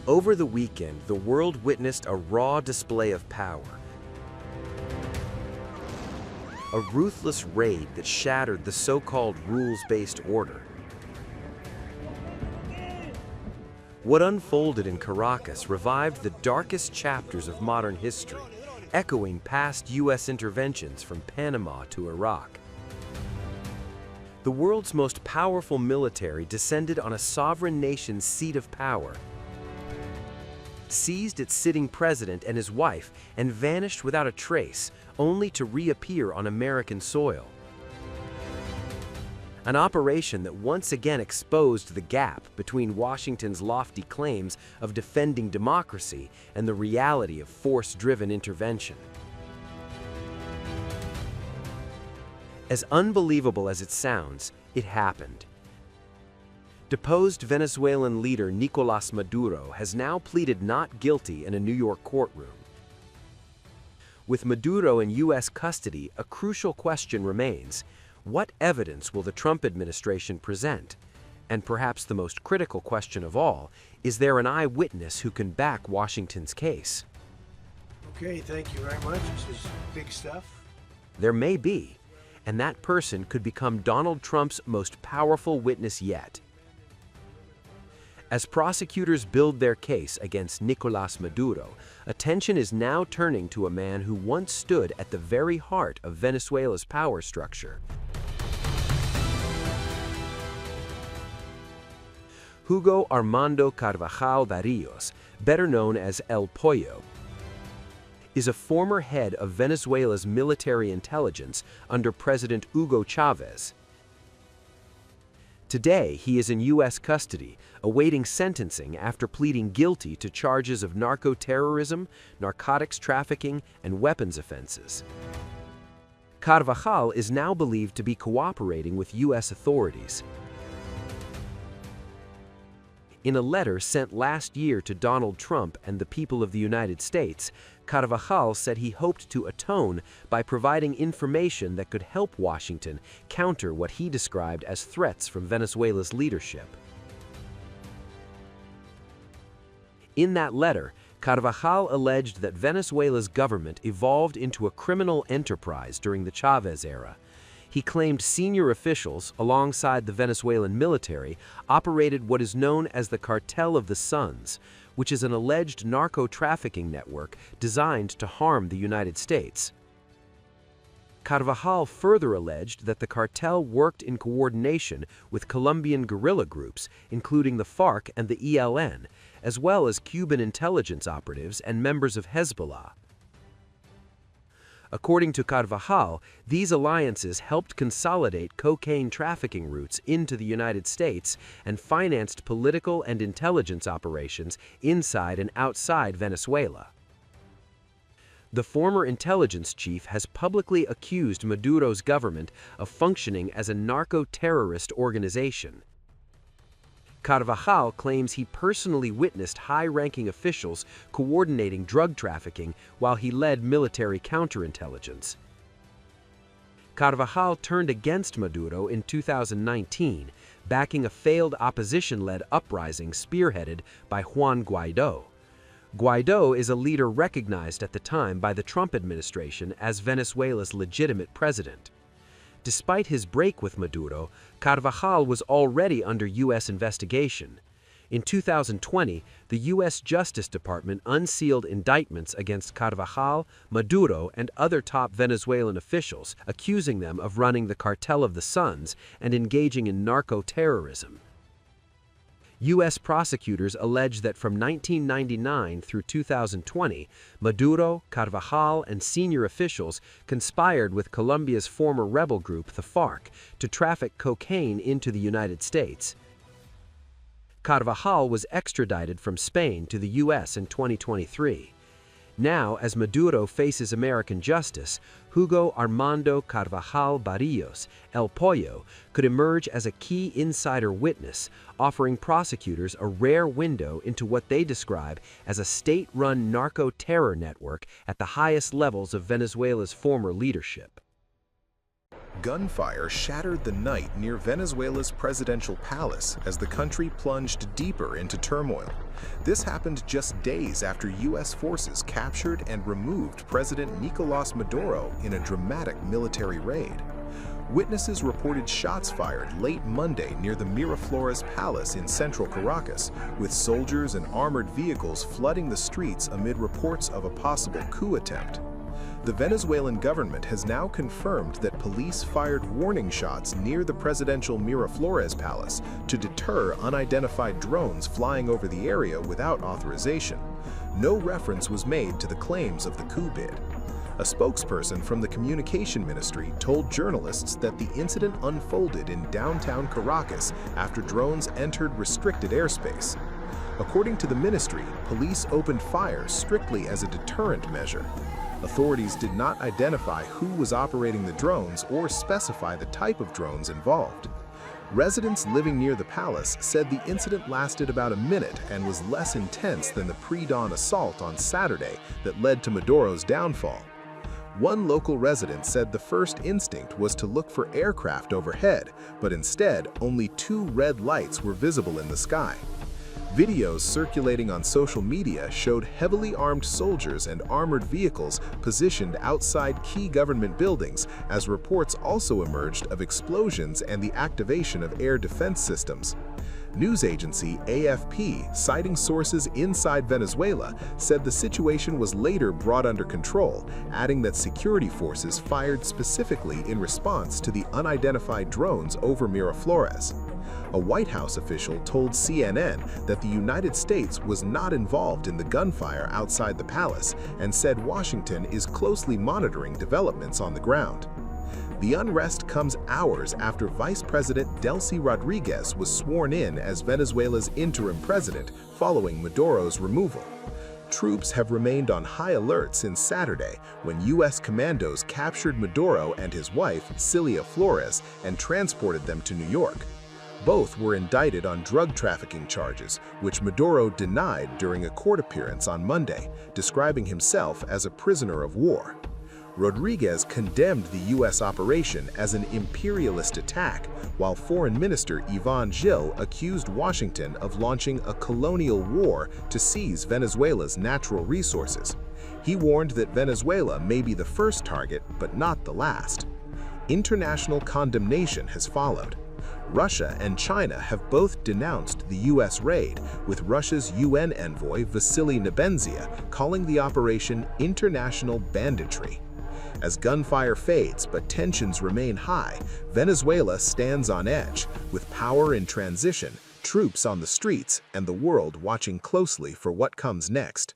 Over the weekend, the world witnessed a raw display of power. A ruthless raid that shattered the so-called rules-based order. What unfolded in Caracas revived the darkest chapters of modern history, echoing past U.S. interventions from Panama to Iraq. The world's most powerful military descended on a sovereign nation's seat of power, seized its sitting president and his wife, and vanished without a trace, only to reappear on American soil. An operation that once again exposed the gap between Washington's lofty claims of defending democracy and the reality of force-driven intervention. As unbelievable as it sounds, it happened. Deposed Venezuelan leader Nicolás Maduro has now pleaded not guilty in a New York courtroom. With Maduro in U.S. custody, a crucial question remains: what evidence will the Trump administration present? And perhaps the most critical question of all, is there an eyewitness who can back Washington's case? Okay, thank you very much. This is big stuff. There may be, and that person could become Donald Trump's most powerful witness yet. As prosecutors build their case against Nicolás Maduro, attention is now turning to a man who once stood at the very heart of Venezuela's power structure. Hugo Armando Carvajal Barrios, better known as El Pollo, is a former head of Venezuela's military intelligence under President Hugo Chavez. Today, he is in U.S. custody, awaiting sentencing after pleading guilty to charges of narco-terrorism, narcotics trafficking, and weapons offenses. Carvajal is now believed to be cooperating with U.S. authorities. In a letter sent last year to Donald Trump and the people of the United States, Carvajal said he hoped to atone by providing information that could help Washington counter what he described as threats from Venezuela's leadership. In that letter, Carvajal alleged that Venezuela's government evolved into a criminal enterprise during the Chavez era. He claimed senior officials, alongside the Venezuelan military, operated what is known as the Cartel of the Suns, which is an alleged narco-trafficking network designed to harm the United States. Carvajal further alleged that the cartel worked in coordination with Colombian guerrilla groups, including the FARC and the ELN, as well as Cuban intelligence operatives and members of Hezbollah. According to Carvajal, these alliances helped consolidate cocaine trafficking routes into the United States and financed political and intelligence operations inside and outside Venezuela. The former intelligence chief has publicly accused Maduro's government of functioning as a narco-terrorist organization. Carvajal claims he personally witnessed high-ranking officials coordinating drug trafficking while he led military counterintelligence. Carvajal turned against Maduro in 2019, backing a failed opposition-led uprising spearheaded by Juan Guaidó. Guaidó is a leader recognized at the time by the Trump administration as Venezuela's legitimate president. Despite his break with Maduro, Carvajal was already under U.S. investigation. In 2020, the U.S. Justice Department unsealed indictments against Carvajal, Maduro, and other top Venezuelan officials, accusing them of running the Cartel of the Suns and engaging in narco-terrorism. U.S. prosecutors allege that from 1999 through 2020, Maduro, Carvajal, and senior officials conspired with Colombia's former rebel group, the FARC, to traffic cocaine into the United States. Carvajal was extradited from Spain to the U.S. in 2023. Now, as Maduro faces American justice, Hugo Armando Carvajal Barrios, El Pollo, could emerge as a key insider witness, offering prosecutors a rare window into what they describe as a state-run narco-terror network at the highest levels of Venezuela's former leadership. Gunfire shattered the night near Venezuela's presidential palace as the country plunged deeper into turmoil. This happened just days after U.S. forces captured and removed President Nicolás Maduro in a dramatic military raid. Witnesses reported shots fired late Monday near the Miraflores Palace in central Caracas, with soldiers and armored vehicles flooding the streets amid reports of a possible coup attempt. The Venezuelan government has now confirmed that police fired warning shots near the presidential Miraflores Palace to deter unidentified drones flying over the area without authorization. No reference was made to the claims of the coup bid. A spokesperson from the communication ministry told journalists that the incident unfolded in downtown Caracas after drones entered restricted airspace. According to the ministry, police opened fire strictly as a deterrent measure. Authorities did not identify who was operating the drones or specify the type of drones involved. Residents living near the palace said the incident lasted about a minute and was less intense than the pre-dawn assault on Saturday that led to Maduro's downfall. One local resident said the first instinct was to look for aircraft overhead, but instead only 2 red lights were visible in the sky. Videos circulating on social media showed heavily armed soldiers and armored vehicles positioned outside key government buildings, as reports also emerged of explosions and the activation of air defense systems. News agency AFP, citing sources inside Venezuela, said the situation was later brought under control, adding that security forces fired specifically in response to the unidentified drones over Miraflores. A White House official told CNN that the United States was not involved in the gunfire outside the palace and said Washington is closely monitoring developments on the ground. The unrest comes hours after Vice President Delcy Rodriguez was sworn in as Venezuela's interim president following Maduro's removal. Troops have remained on high alert since Saturday when U.S. commandos captured Maduro and his wife, Cilia Flores, and transported them to New York. Both were indicted on drug trafficking charges, which Maduro denied during a court appearance on Monday, describing himself as a prisoner of war. Rodriguez condemned the U.S. operation as an imperialist attack, while Foreign Minister Iván Gil accused Washington of launching a colonial war to seize Venezuela's natural resources. He warned that Venezuela may be the first target, but not the last. International condemnation has followed. Russia and China have both denounced the U.S. raid, with Russia's UN envoy Vasily Nebenzia calling the operation international banditry. As gunfire fades but tensions remain high, Venezuela stands on edge, with power in transition, troops on the streets, and the world watching closely for what comes next.